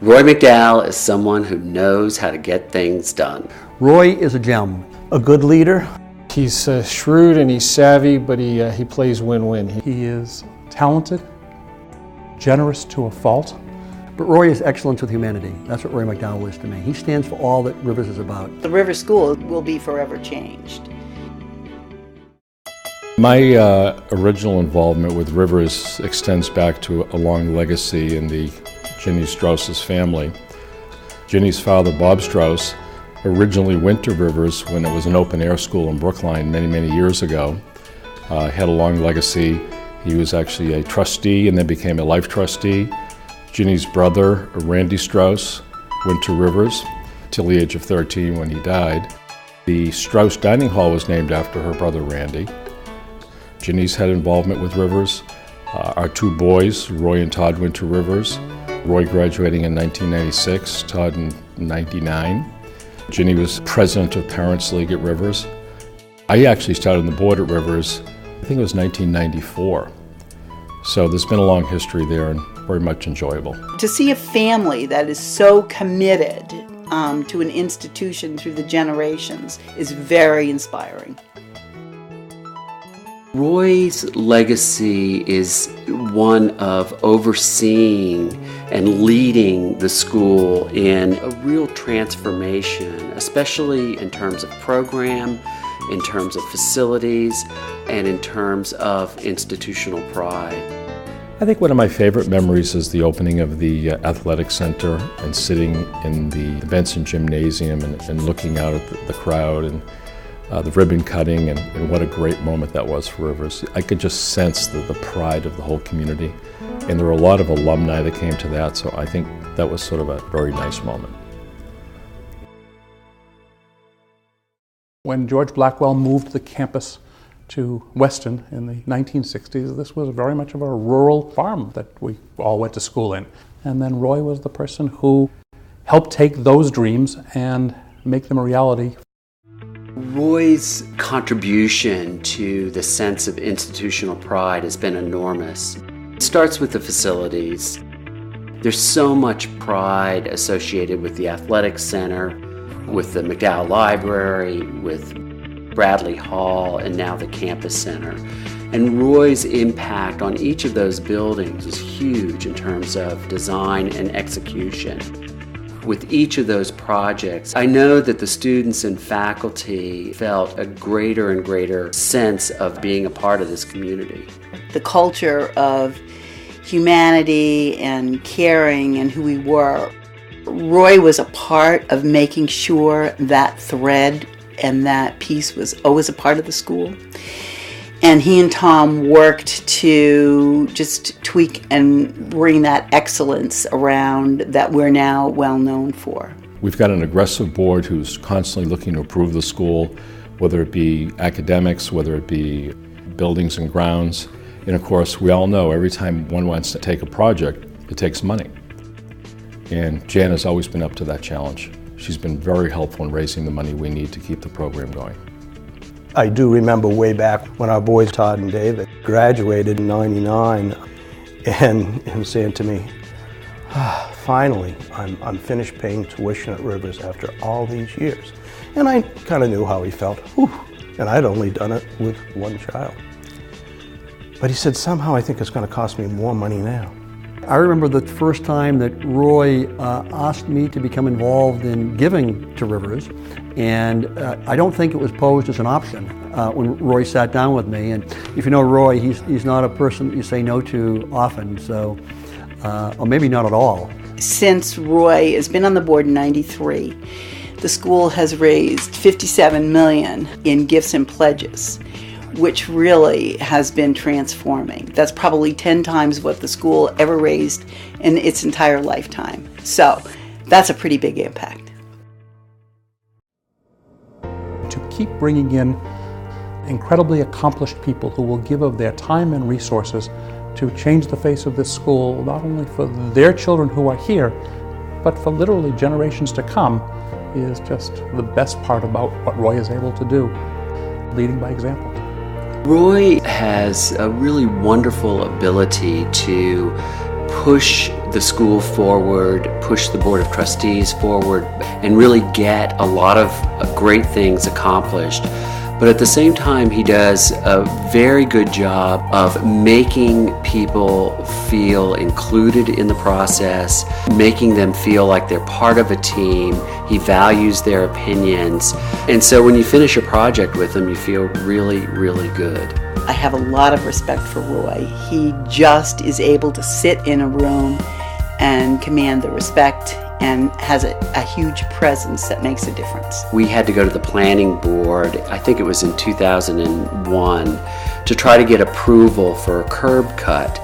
Roy MacDowell is someone who knows how to get things done. Roy is a gem, a good leader. He's shrewd and he's savvy, but he plays win-win. He is talented, generous to a fault. But Roy is excellence with humanity. That's what Roy MacDowell is to me. He stands for all that Rivers is about. The Rivers School will be forever changed. My original involvement with Rivers extends back to a long legacy in the Ginny Strauss's family. Ginny's father, Bob Strauss, originally went to Rivers when it was an open-air school in Brookline many years ago. Had a long legacy. He was actually a trustee and then became a life trustee. Ginny's brother, Randy Strauss, went to Rivers till the age of 13 when he died. The Strauss Dining Hall was named after her brother, Randy. Ginny's had involvement with Rivers. Our two boys, Roy and Todd, went to Rivers. Roy graduating in 1996, Todd in 99. Ginny was president of Parents League at Rivers. I actually started on the board at Rivers, I think it was 1994. So there's been a long history there and very much enjoyable. To see a family that is so committed to an institution through the generations is very inspiring. Roy's legacy is one of overseeing and leading the school in a real transformation, especially in terms of program, in terms of facilities, and in terms of institutional pride. I think one of my favorite memories is the opening of the athletic center and sitting in the Benson Gymnasium and looking out at the crowd and the ribbon cutting and what a great moment that was for Rivers. I could just sense the pride of the whole community, and there were a lot of alumni that came to that, so I think that was sort of a very nice moment. When George Blackwell moved the campus to Weston in the 1960s, this was very much of a rural farm that we all went to school in. And then Roy was the person who helped take those dreams and make them a reality. Roy's contribution to the sense of institutional pride has been enormous. It starts with the facilities. There's so much pride associated with the athletic center, with the MacDowell Library, with Bradley Hall, and now the campus center. And Roy's impact on each of those buildings is huge in terms of design and execution. With each of those projects, I know that the students and faculty felt a greater and greater sense of being a part of this community. The culture of humanity and caring and who we were. Roy was a part of making sure that thread and that piece was always a part of the school. And he and Tom worked to just tweak and bring that excellence around that we're now well known for. We've got an aggressive board who's constantly looking to improve the school, whether it be academics, whether it be buildings and grounds. And of course, we all know every time one wants to take a project, it takes money. And Jan has always been up to that challenge. She's been very helpful in raising the money we need to keep the program going. I do remember way back when our boys, Todd and David, graduated in '99 and him saying to me, finally, I'm finished paying tuition at Rivers after all these years. And I kind of knew how he felt. Whew. And I'd only done it with one child. But he said, somehow I think it's going to cost me more money now. I remember the first time that Roy asked me to become involved in giving to Rivers, and I don't think it was posed as an option when Roy sat down with me. And if you know Roy, he's not a person that you say no to often, so or maybe not at all. Since Roy has been on the board in '93, the school has raised $57 million in gifts and pledges, which really has been transforming. That's probably 10 times what the school ever raised in its entire lifetime. So that's a pretty big impact. To keep bringing in incredibly accomplished people who will give of their time and resources to change the face of this school, not only for their children who are here, but for literally generations to come, is just the best part about what Roy is able to do, leading by example. Roy has a really wonderful ability to push the school forward, push the Board of Trustees forward, and really get a lot of great things accomplished. But at the same time, he does a very good job of making people feel included in the process, making them feel like they're part of a team. He values their opinions. And so when you finish a project with him, you feel really, really good. I have a lot of respect for Roy. He just is able to sit in a room and command the respect and has a huge presence that makes a difference. We had to go to the planning board, I think it was in 2001, to try to get approval for a curb cut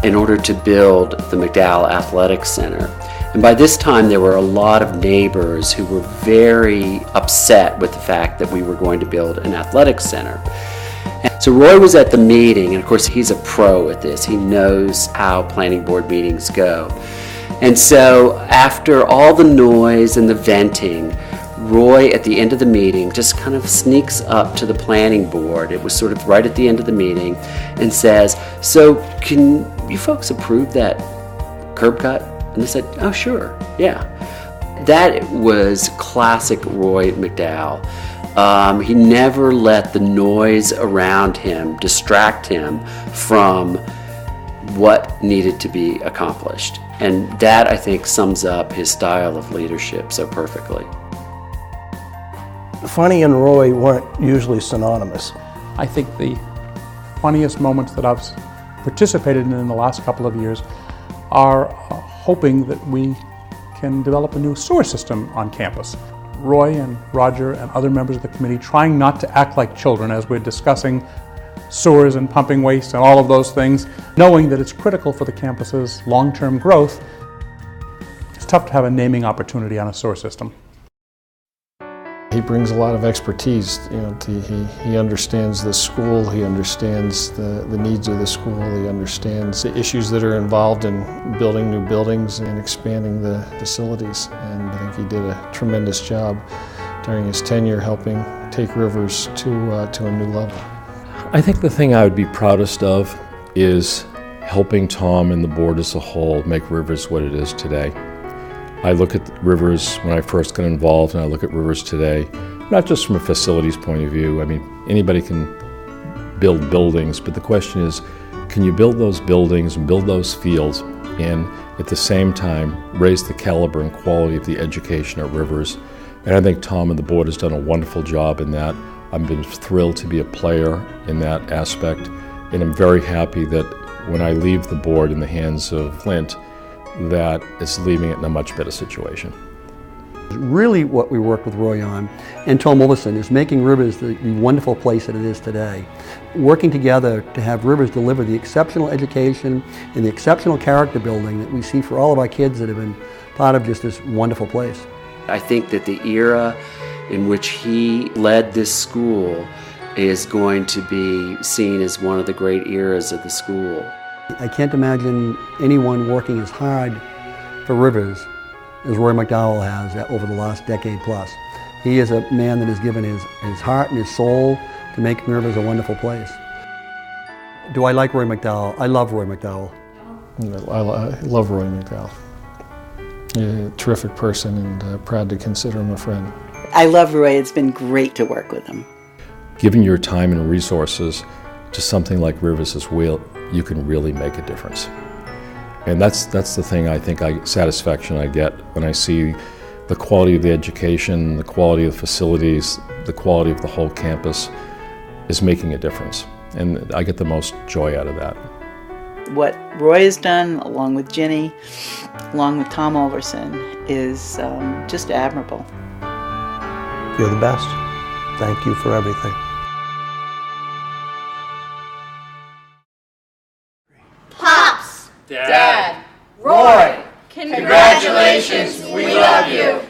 in order to build the MacDowell Athletic Center. And by this time there were a lot of neighbors who were very upset with the fact that we were going to build an athletic center. So Roy was at the meeting, and of course he's a pro at this. He knows how planning board meetings go. And so after all the noise and the venting, Roy at the end of the meeting just kind of sneaks up to the planning board. It was sort of right at the end of the meeting, and says, "So can you folks approve that curb cut?" And they said, "Oh, sure, yeah." That was classic Roy MacDowell. He never let the noise around him distract him from what needed to be accomplished. And that, I think, sums up his style of leadership so perfectly. Funny and Roy weren't usually synonymous. I think the funniest moments that I've participated in the last couple of years are hoping that we can develop a new sewer system on campus. Roy and Roger and other members of the committee trying not to act like children as we're discussing sewers and pumping waste and all of those things, knowing that it's critical for the campus's long-term growth. It's tough to have a naming opportunity on a sewer system. He brings a lot of expertise. He understands the school, he understands the needs of the school, he understands the issues that are involved in building new buildings and expanding the facilities. And I think he did a tremendous job during his tenure helping take Rivers to a new level. I think the thing I would be proudest of is helping Tom and the board as a whole make Rivers what it is today. I look at Rivers when I first got involved, and I look at Rivers today, not just from a facilities point of view. I mean, anybody can build buildings, but the question is, can you build those buildings and build those fields and at the same time raise the caliber and quality of the education at Rivers? And I think Tom and the board has done a wonderful job in that. I've been thrilled to be a player in that aspect, and I'm very happy that when I leave the board in the hands of Flint, that it's leaving it in a much better situation. Really what we worked with Roy on, and Tom Willison, is making Rivers the wonderful place that it is today. Working together to have Rivers deliver the exceptional education and the exceptional character building that we see for all of our kids that have been part of just this wonderful place. I think that the era in which he led this school is going to be seen as one of the great eras of the school. I can't imagine anyone working as hard for Rivers as Roy MacDowell has over the last decade plus. He is a man that has given his heart and his soul to make Rivers a wonderful place. Do I like Roy MacDowell? I love Roy MacDowell. I love Roy MacDowell. A terrific person, and proud to consider him a friend. I love Roy. It's been great to work with him. Giving your time and resources to something like Rivers as well, you can really make a difference. And that's the thing satisfaction I get when I see the quality of the education, the quality of the facilities, the quality of the whole campus is making a difference. And I get the most joy out of that. What Roy has done, along with Ginny, along with Tom Olverson, is just admirable. You're the best. Thank you for everything. Pops! Dad! Roy! Congratulations! We love you!